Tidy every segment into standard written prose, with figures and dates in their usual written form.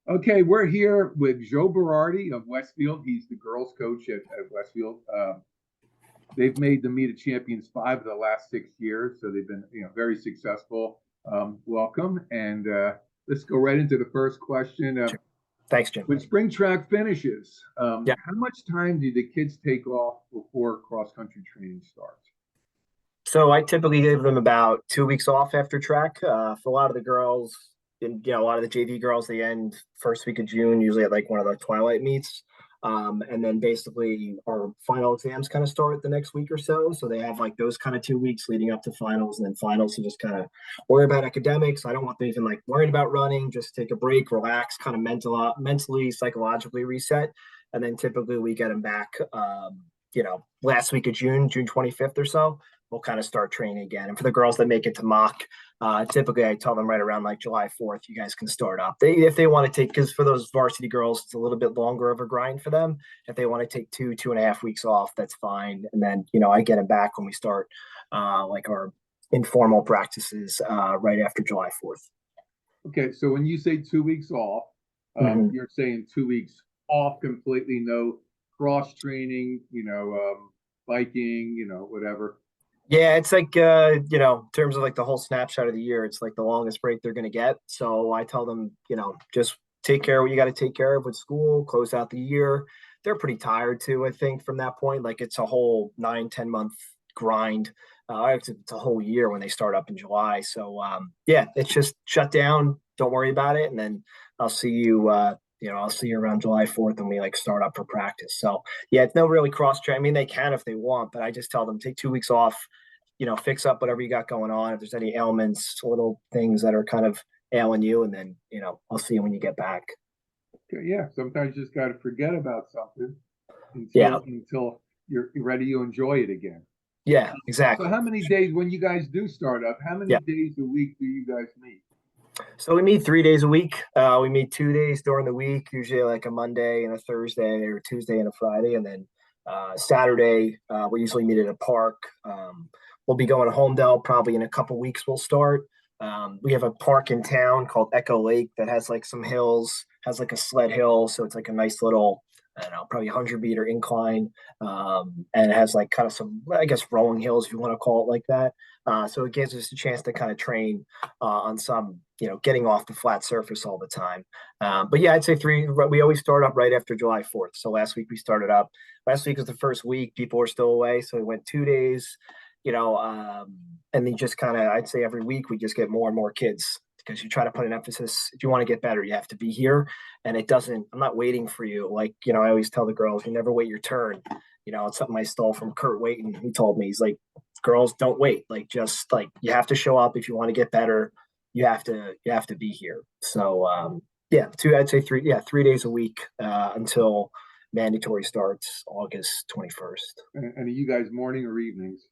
Okay, we're here with Joe Berardi of Westfield. He's the girls' coach at Westfield. They've made the Meet of Champions 5 of the last 6 years, so they've been very successful. Welcome, and let's go right into the first question. Sure. Thanks, Jim. When spring track finishes, Yeah. how much time do the kids take off before cross country training starts? So I typically give them about 2 weeks off after track. For a lot of the girls, and a lot of the JV girls, they end first week of June, usually at like one of the twilight meets. And then basically our final exams kind of start the next week or so. So they have like those kind of 2 weeks leading up to finals, and then finals to just kind of worry about academics. I don't want them even like worried about running, just take a break, relax, kind of mentally, psychologically reset. And then typically we get them back, last week of June, June 25th or so. We'll kind of start training again. And for the girls that make it to mock, typically I tell them right around like July 4th, you guys can start up. If they want to take, because for those varsity girls, it's a little bit longer of a grind for them. If they want to take 2.5 weeks off, that's fine. And then, I get them back when we start like our informal practices right after July 4th. Okay, so when you say 2 weeks off, you're saying 2 weeks off completely, no cross training, biking, whatever. Yeah, it's like in terms of like the whole snapshot of the year, it's like the longest break they're gonna get. So I tell them, just take care of what you got to take care of with school, close out the year. They're pretty tired too, I think, from that point. Like it's a whole 9, 10 month grind. It's a whole year when they start up in July. So yeah, it's just shut down. Don't worry about it, and then I'll see you. I'll see you around July 4th when we like start up for practice. So yeah, it's no really cross train. I mean, they can if they want, but I just tell them take 2 weeks off, fix up whatever you got going on. If there's any ailments, little things that are kind of ailing you, and then, I'll see you when you get back. Okay, yeah, sometimes you just got to forget about something Yeah. until you're ready to enjoy it again. Yeah, So exactly. how many days when you guys do start up, how many Yeah. days a week do you guys meet? So we meet 3 days a week. We meet 2 days during the week, usually like a Monday and a Thursday, or Tuesday and a Friday. And then Saturday, we usually meet at a park. We'll be going to Homedale probably in a couple weeks. We'll start. We have a park in town called Echo Lake that has like some hills, has like a sled hill. So it's like a nice little, I don't know, probably 100-meter incline. And it has like kind of some, I guess, rolling hills, if you want to call it like that. So it gives us a chance to kind of train on some, getting off the flat surface all the time. But yeah, I'd say we always start up right after July 4th. So last week we started up. Last week was the first week. People were still away. So we went 2 days, and then just kind of, I'd say every week we just get more and more kids, because you try to put an emphasis. If you want to get better, you have to be here. And I'm not waiting for you. Like, I always tell the girls, you never wait your turn. It's something I stole from Kurt Waiton. He told me, he's like, girls, don't wait. Like, just like, you have to show up if you want to get better. You have to be here. So yeah, I'd say 3 days a week until mandatory starts August 21st. And are you guys morning or evenings?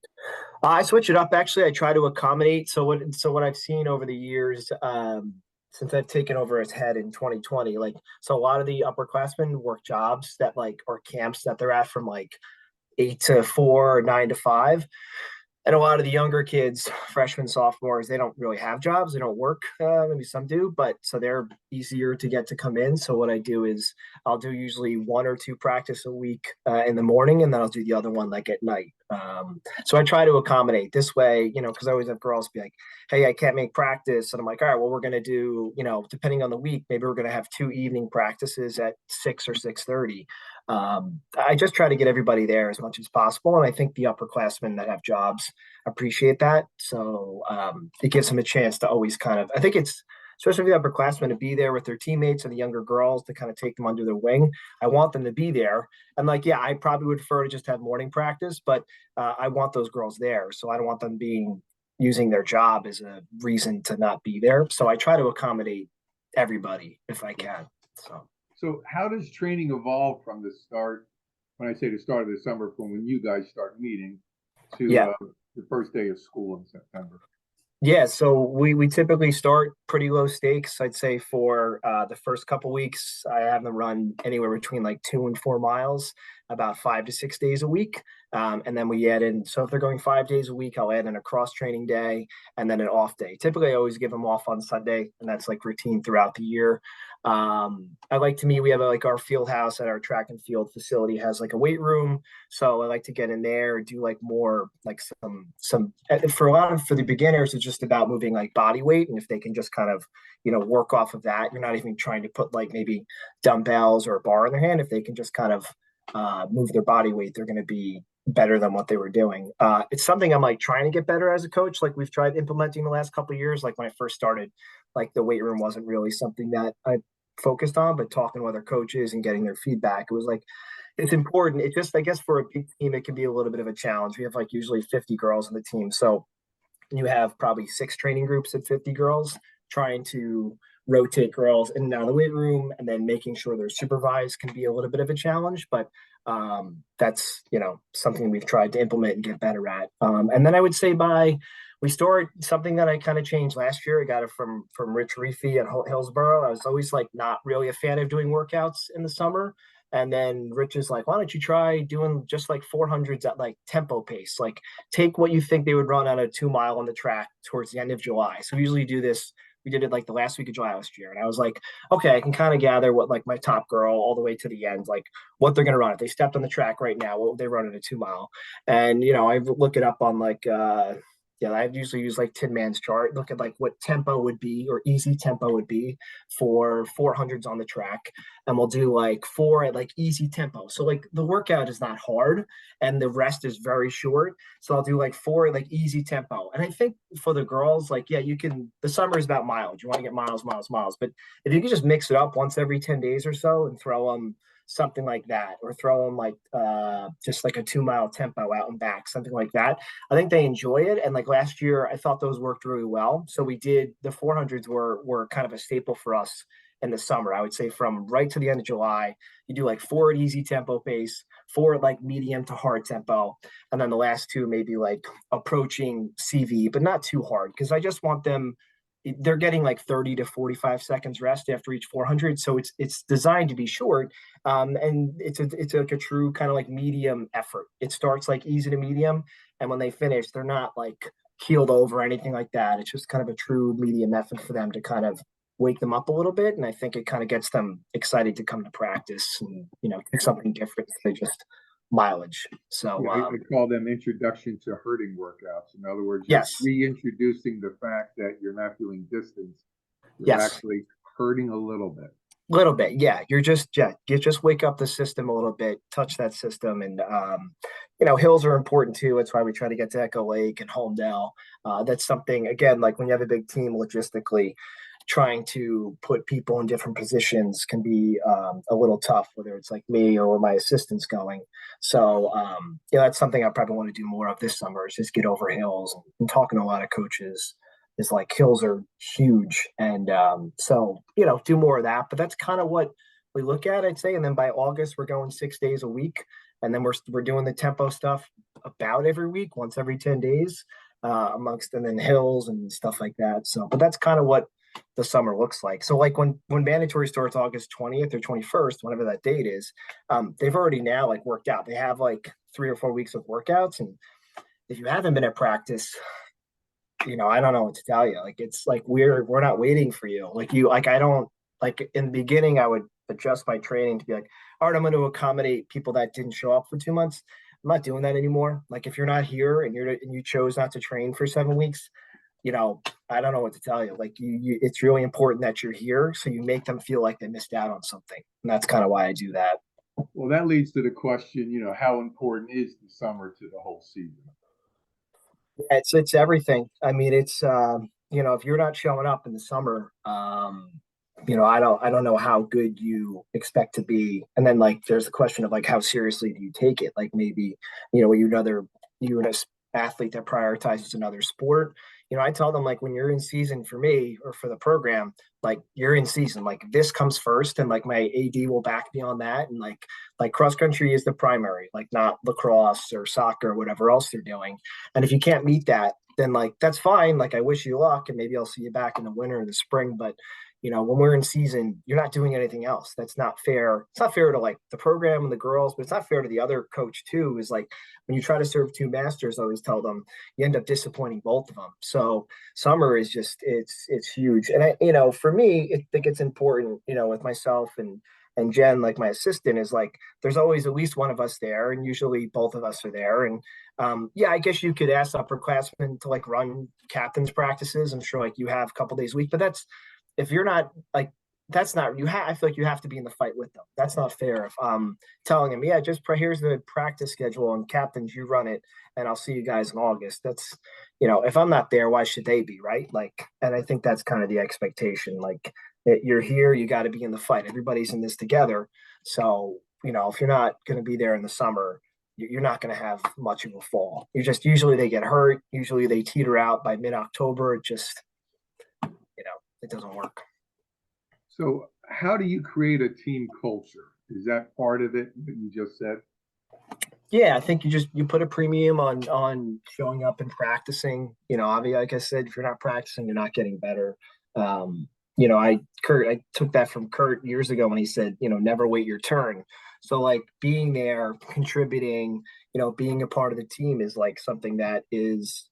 I switch it up. Actually, I try to accommodate. So what I've seen over the years, since I've taken over as head in 2020, like, so a lot of the upperclassmen work jobs that like, or camps that they're at from like 8 to 4 or 9 to 5. And a lot of the younger kids, freshmen, sophomores, they don't really have jobs. They don't work. Maybe some do, but so they're easier to get to come in. So what I do is I'll do usually 1 or 2 practice a week in the morning, and then I'll do the other one like at night. So I try to accommodate this way, because I always have girls be like, "Hey, I can't make practice," and I'm like, "All right, well, we're gonna do, depending on the week, maybe we're gonna have 2 evening practices at 6 or 6:30." I just try to get everybody there as much as possible, and I think the upperclassmen that have jobs appreciate that. So it gives them a chance to always kind of, I think it's, especially the upperclassmen, to be there with their teammates and the younger girls to kind of take them under their wing. I want them to be there. And like, yeah, I probably would prefer to just have morning practice, but I want those girls there. So I don't want them using their job as a reason to not be there. So I try to accommodate everybody if I can. So how does training evolve from the start, when I say the start of the summer, from when you guys start meeting to Yeah. the first day of school in September? Yeah, so we typically start pretty low stakes. I'd say for the first couple weeks, I have them run anywhere between like 2 and 4 miles. about 5 to 6 days a week. And then we add in, so if they're going 5 days a week, I'll add in a cross training day and then an off day. Typically, I always give them off on Sunday, and that's like routine throughout the year. I like to meet, we have like our field house at our track and field facility has like a weight room. So I like to get in there, do like more like some for a lot of, for the beginners, it's just about moving like body weight. And if they can just kind of, work off of that, you're not even trying to put like maybe dumbbells or a bar in their hand. If they can just kind of move their body weight, they're going to be better than what they were doing. It's something I'm like trying to get better as a coach. Like we've tried implementing the last couple of years. Like when I first started, like the weight room wasn't really something that I focused on, but talking with other coaches and getting their feedback, it was like, it's important. It just, I guess for a big team, it can be a little bit of a challenge. We have like usually 50 girls on the team. So you have probably 6 training groups at 50 girls trying to rotate girls in and out of the weight room, and then making sure they're supervised can be a little bit of a challenge, but that's something we've tried to implement and get better at. And then I would say we started something that I kind of changed last year. I got it from Rich Reefy at Hillsborough. I was always like not really a fan of doing workouts in the summer. And then Rich is like, why don't you try doing just like 400s at like tempo pace? Like take what you think they would run on a 2 mile on the track towards the end of July. So we usually do this. We did it like the last week of July last year. And I was like, okay, I can kind of gather what like my top girl all the way to the end, like what they're going to run. If they stepped on the track right now, what would they run at a 2 mile? And, I look it up on like, I usually use like Tin Man's chart, look at like what tempo would be or easy tempo would be for 400s on the track. And we'll do like 4 at like easy tempo. So like the workout is not hard and the rest is very short. So I'll do like 4 at like easy tempo. And I think for the girls, like, yeah, the summer is about mileage. You want to get miles. But if you can just mix it up once every 10 days or so and throw them something like that, or throw them like just like a 2 mile tempo out and back, something like that, I think they enjoy it. And like last year I thought those worked really well, so we did the 400s were kind of a staple for us in the summer. I would say from right to the end of July, you do like 4 at easy tempo pace, 4 at like medium to hard tempo, and then the last 2 maybe like approaching CV, but not too hard, because I just want them, they're getting like 30 to 45 seconds rest after each 400. So it's designed to be short. And it's like a true kind of like medium effort. It starts like easy to medium. And when they finish, they're not like keeled over or anything like that. It's just kind of a true medium effort for them to kind of wake them up a little bit. And I think it kind of gets them excited to come to practice and, do something different than just mileage. So I call them introduction to hurting workouts. In other words, yes, reintroducing the fact that you're not doing distance, you're yes, actually hurting a little bit. little bit. Yeah, you just wake up the system a little bit, touch that system. And hills are important too. That's why we try to get to Echo Lake and Holmdel. That's something, again, like when you have a big team, logistically trying to put people in different positions can be a little tough, whether it's like me or where my assistant's going. So that's something I probably want to do more of this summer, is just get over hills. And talking to a lot of coaches is like hills are huge. And so do more of that. But that's kind of what we look at, I'd say. And then by August, we're going 6 days a week. And then we're doing the tempo stuff about every week, once every 10 days, and then hills and stuff like that. So, but that's kind of what the summer looks like. So like when mandatory starts August 20th or 21st, whatever that date is, they've already now like worked out. They have like 3 or 4 weeks of workouts. And if you haven't been at practice, I don't know what to tell you. Like, it's like, we're not waiting for you. I don't, like in the beginning, I would adjust my training to be like, all right, I'm going to accommodate people that didn't show up for 2 months. I'm not doing that anymore. Like if you're not here and you chose not to train for 7 weeks, I don't know what to tell you. Like it's really important that you're here, so you make them feel like they missed out on something. And that's kind of why I do that. Well, that leads to the question, how important is the summer to the whole season? It's everything. I mean, it's if you're not showing up in the summer, I don't know how good you expect to be. And then like there's the question of like how seriously do you take it? Like maybe you're an athlete that prioritizes another sport. I tell them, like, when you're in season for me or for the program, like you're in season, like this comes first, and like my AD will back me on that. And like cross country is the primary, like not lacrosse or soccer or whatever else they're doing. And if you can't meet that, then like that's fine. Like I wish you luck, and maybe I'll see you back in the winter or the spring. But when we're in season, you're not doing anything else. That's not fair. It's not fair to like the program and the girls, but it's not fair to the other coach too. Is like when you try to serve two masters, I always tell them you end up disappointing both of them. So summer is just it's huge. And for me, I think it's important, with myself and Jen, like my assistant, is like there's always at least one of us there, and usually both of us are there. And yeah, I guess you could ask upperclassmen to like run captains practices. I'm sure like you have a couple days a week, but that's if you're not like that's not you have I feel like you have to be in the fight with them. That's not fair if I'm telling them, yeah, just here's the practice schedule and captains, you run it, and I'll see you guys in August. That's if I'm not there, why should they be, right? Like, and I think that's kind of the expectation. Like you're here, you got to be in the fight. Everybody's in this together. So, if you're not going to be there in the summer, you're not going to have much of a fall. You're just usually they get hurt. Usually they teeter out by mid-October. It just, it doesn't work. So how do you create a team culture? Is that part of it that you just said? Yeah, I think you put a premium on showing up and practicing. Obviously, like I said, if you're not practicing, you're not getting better. I took that from Kurt years ago when he said, never wait your turn. So like being there, contributing, being a part of the team is like something that is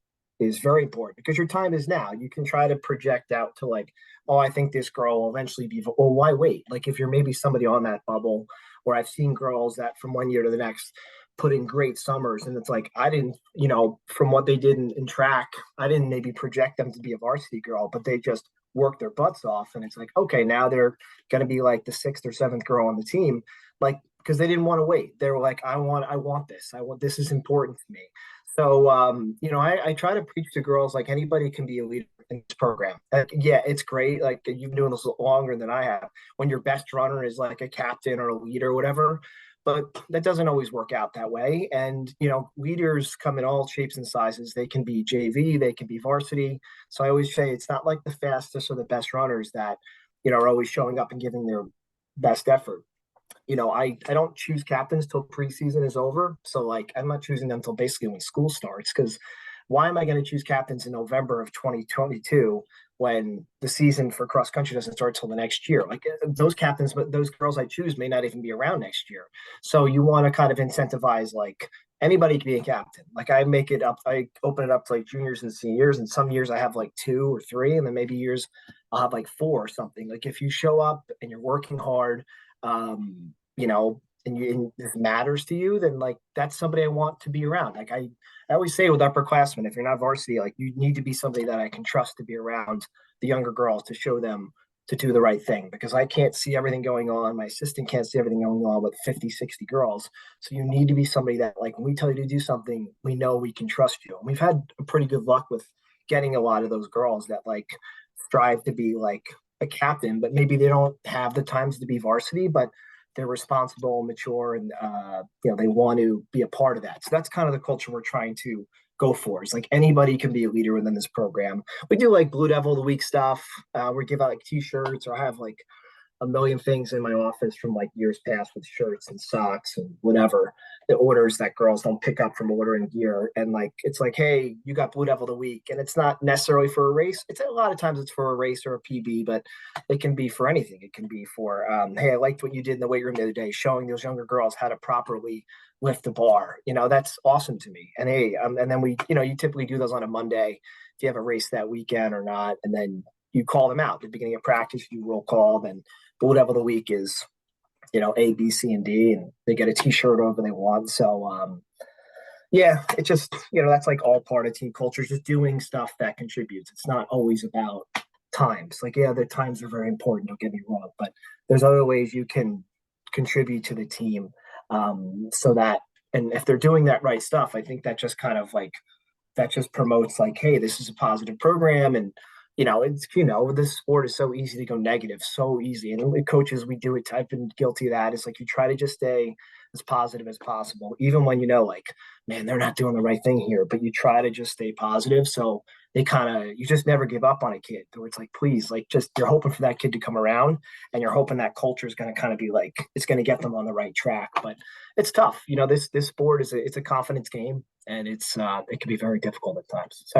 very important because your time is now. You can try to project out to like, oh, I think this girl will eventually be, well, why wait? Like if you're maybe somebody on that bubble, where I've seen girls that from one year to the next put in great summers, and it's like I didn't, from what they did in track, I didn't maybe project them to be a varsity girl, but they just worked their butts off, and it's like, okay, now they're going to be like the sixth or seventh girl on the team, like because they didn't want to wait. They were like, I want this. This is important to me. So, I try to preach to girls like anybody can be a leader in this program. Yeah, it's great. Like you've been doing this longer than I have. When your best runner is like a captain or a leader or whatever, but that doesn't always work out that way. And, leaders come in all shapes and sizes. They can be JV, they can be varsity. So I always say it's not like the fastest or the best runners that, are always showing up and giving their best effort. I don't choose captains till preseason is over. So like I'm not choosing them until basically when school starts because why am I going to choose captains in November of 2022 when the season for cross country doesn't start till the next year? Like those captains, but those girls I choose may not even be around next year. So you want to kind of incentivize like anybody can be a captain. Like I make it up, I open it up to like juniors and seniors, and some years I have like 2 or 3, and then maybe years I'll have like 4 or something. Like if you show up and you're working hard, and this matters to you, then like that's somebody I want to be around. Like I always say with upperclassmen, if you're not varsity, like you need to be somebody that I can trust to be around the younger girls to show them to do the right thing because I can't see everything going on. My assistant can't see everything going on with 50, 60 girls. So you need to be somebody that like when we tell you to do something, we know we can trust you. And we've had a pretty good luck with getting a lot of those girls that like strive to be like a captain, but maybe they don't have the times to be varsity, but they're responsible, mature, and they want to be a part of that. So that's kind of the culture we're trying to go for. It's like anybody can be a leader within this program. We do like Blue Devil of the Week stuff. We give out like T-shirts, or I have like a million things in my office from like years past with shirts and socks and whatever the orders that girls don't pick up from ordering gear. And like it's like, hey, you got Blue Devil of the Week, and it's not necessarily for a race. It's a lot of times it's for a race or a PB, but it can be for anything. It can be for hey, I liked what you did in the weight room the other day, showing those younger girls how to properly lift the bar. That's awesome to me. And hey, and then we, you typically do those on a Monday if you have a race that weekend or not, and then you call them out at the beginning of practice. You roll call, then Blue Devil of the Week is, A, B, C, and D, and they get a T-shirt over they want. So, yeah, it just, that's like all part of team culture, just doing stuff that contributes. It's not always about times. Like, yeah, the times are very important, don't get me wrong, but there's other ways you can contribute to the team so that, and if they're doing that right stuff, I think that just kind of like, that just promotes like, hey, this is a positive program. And it's this sport is so easy to go negative, so easy. And with coaches, we do it. I've been guilty of that. It's like you try to just stay as positive as possible, even when like, man, they're not doing the right thing here. But you try to just stay positive. So you just never give up on a kid. Where it's like, please, like, just you're hoping for that kid to come around, and you're hoping that culture is going to kind of be like it's going to get them on the right track. But it's tough. This sport it's a confidence game, and it can be very difficult at times. So